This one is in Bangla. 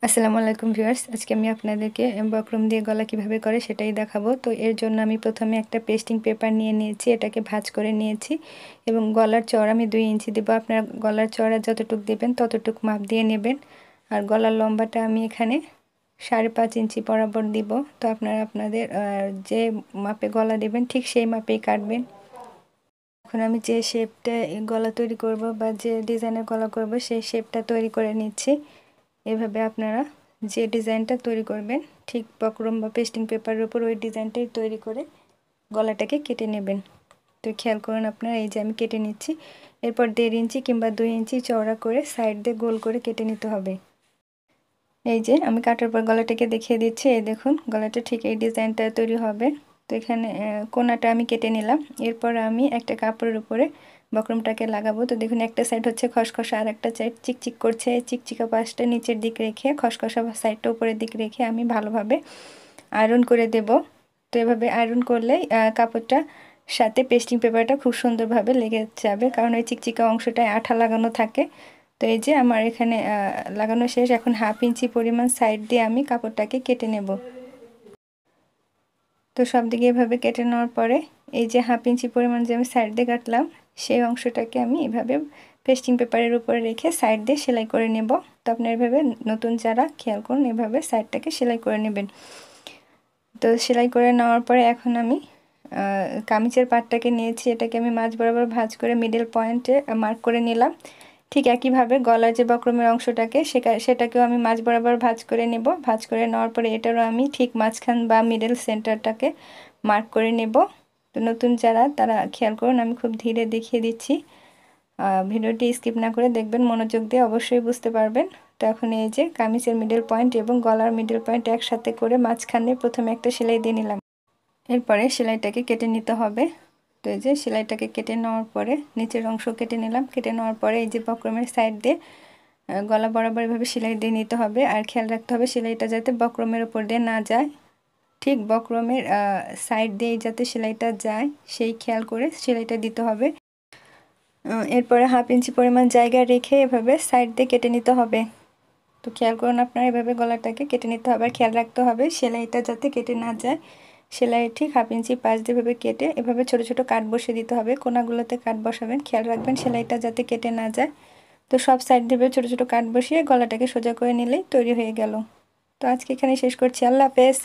আসসালামু আলাইকুম ভিউয়ার্স, আজকে আমি আপনাদেরকে বক্রম দিয়ে গলা কিভাবে করে সেটাই দেখাবো। তো এর জন্য আমি প্রথমে একটা পেস্টিং পেপার নিয়ে নিয়েছি, এটাকে ভাঁজ করে নিয়েছি এবং গলার চওড়া আমি 2 ইঞ্চি দেবো। আপনারা গলার চওড়া যতটুকু দেবেন ততটুকু মাপ দিয়ে নেবেন। আর গলার লম্বাটা আমি এখানে 5.5 ইঞ্চি বরাবর দিব। তো আপনারা আপনাদের যে মাপে গলা দেবেন ঠিক সেই মাপেই কাটবেন। এখন আমি যে শেপটা গলা তৈরি করব বা যে ডিজাইনের গলা করব সেই শেপটা তৈরি করে নিচ্ছি। এভাবে আপনারা যে ডিজাইনটা তৈরি করবেন ঠিক বক্রম বা পেস্টিং পেপারের উপর ওই ডিজাইনটাই তৈরি করে গলাটাকে কেটে নেবেন। তো খেয়াল করুন আপনারা, এই যে আমি কেটে নিচ্ছি। এরপর 1.5 ইঞ্চি কিংবা 2 ইঞ্চি চওড়া করে সাইড দিয়ে গোল করে কেটে নিতে হবে। এই যে আমি কাটার পর গলাটাকে দেখিয়ে দিচ্ছি। এই দেখুন গলাটা ঠিক এই ডিজাইনটা তৈরি হবে। তো এখানে কোনাটা আমি কেটে নিলাম। এরপর আমি একটা কাপড়ের উপরে বক্রমটাকে লাগাবো। তো দেখুন একটা সাইড হচ্ছে খসখসা আর একটা সাইড চিকচিক করছে। এই চিকচিকা পাশটা নিচের দিক রেখে খসখসা সাইডটা উপরের দিক রেখে আমি ভালোভাবে আয়রন করে দেব। তো এভাবে আয়রন করলে কাপড়টা সাথে পেস্টিং পেপারটা খুব সুন্দরভাবে লেগে যাবে, কারণ ওই চিকচিকা অংশটায় আঠা লাগানো থাকে। তো এই যে আমার এখানে লাগানো শেষ। এখন 1/2 ইঞ্চি পরিমাণ সাইড দিয়ে আমি কাপড়টাকে কেটে নেব। তো সব দিকে এভাবে কেটে নেওয়ার পরে এই যে 1/2 ইঞ্চি পরিমাণ যে আমি সাইড দিয়ে কাটলাম সেই অংশটাকে আমি এভাবে পেস্টিং পেপারের উপরে রেখে সাইড দিয়ে সেলাই করে নেব। তো আপনারা এভাবে নতুন যারা খেয়াল করুন এভাবে সাইডটাকে সেলাই করে নেবেন। তো সেলাই করে নেওয়ার পরে এখন আমি কামিজের পাটটাকে নিয়েছি, এটাকে আমি মাঝ বরাবর ভাঁজ করে মিডল পয়েন্টে মার্ক করে নিলাম। ঠিক একইভাবে গলার যে বক্রমের অংশটাকে সেটাকেও আমি মাঝ বরাবর ভাঁজ করে নেব। ভাঁজ করে নেওয়ার পরে এটারও আমি ঠিক মাঝখান বা মিডল সেন্টারটাকে মার্ক করে নেব। তো নতুন যারা তারা খেয়াল করুন, আমি খুব ধীরে দেখিয়ে দিচ্ছি। ভিডিওটি স্কিপ না করে দেখবেন, মনোযোগ দিয়ে অবশ্যই বুঝতে পারবেন। তো এখন এই যে কামিজের মিডল পয়েন্ট এবং গলার মিডল পয়েন্ট একসাথে করে মাঝখানে প্রথমে একটা সেলাই দিয়ে নিলাম। এরপরে সেলাইটাকে কেটে নিতে হবে। তো এই যে সেলাইটাকে কেটে নেওয়ার পরে নিচের অংশ কেটে নিলাম। কেটে নেওয়ার পরে এই যে বক্রমের সাইড দিয়ে গলা বরাবর এভাবে সেলাই দিয়ে নিতে হবে। আর খেয়াল রাখতে হবে সেলাইটা যাতে বক্রমের উপর দিয়ে না যায়, ঠিক বক্রমের সাইড দিয়ে যাতে সেলাইটা যায় সেই খেয়াল করে সেলাইটা দিতে হবে। এরপরে 1/2 ইঞ্চি পরিমাণ জায়গা রেখে এভাবে সাইড দিয়ে কেটে নিতে হবে। তো খেয়াল করুন আপনারা, এভাবে গলাটাকে কেটে নিতে হবে। আর খেয়াল রাখতে হবে সেলাইটা যাতে কেটে না যায়। সেলাই ঠিক 1/2 ইঞ্চি পাশ দিয়ে এভাবে কেটে এভাবে ছোট ছোট কাট বসিয়ে দিতে হবে। কোনাগুলোতে কাট বসাবেন, খেয়াল রাখবেন সেলাইটা যাতে কেটে না যায়। তো সব সাইড দিয়ে ছোট ছোট কাট বসিয়ে গলাটাকে সোজা করে নিলেই তৈরি হয়ে গেল। তো আজকে এখানে শেষ করছি। আল্লাহ হাফেজ।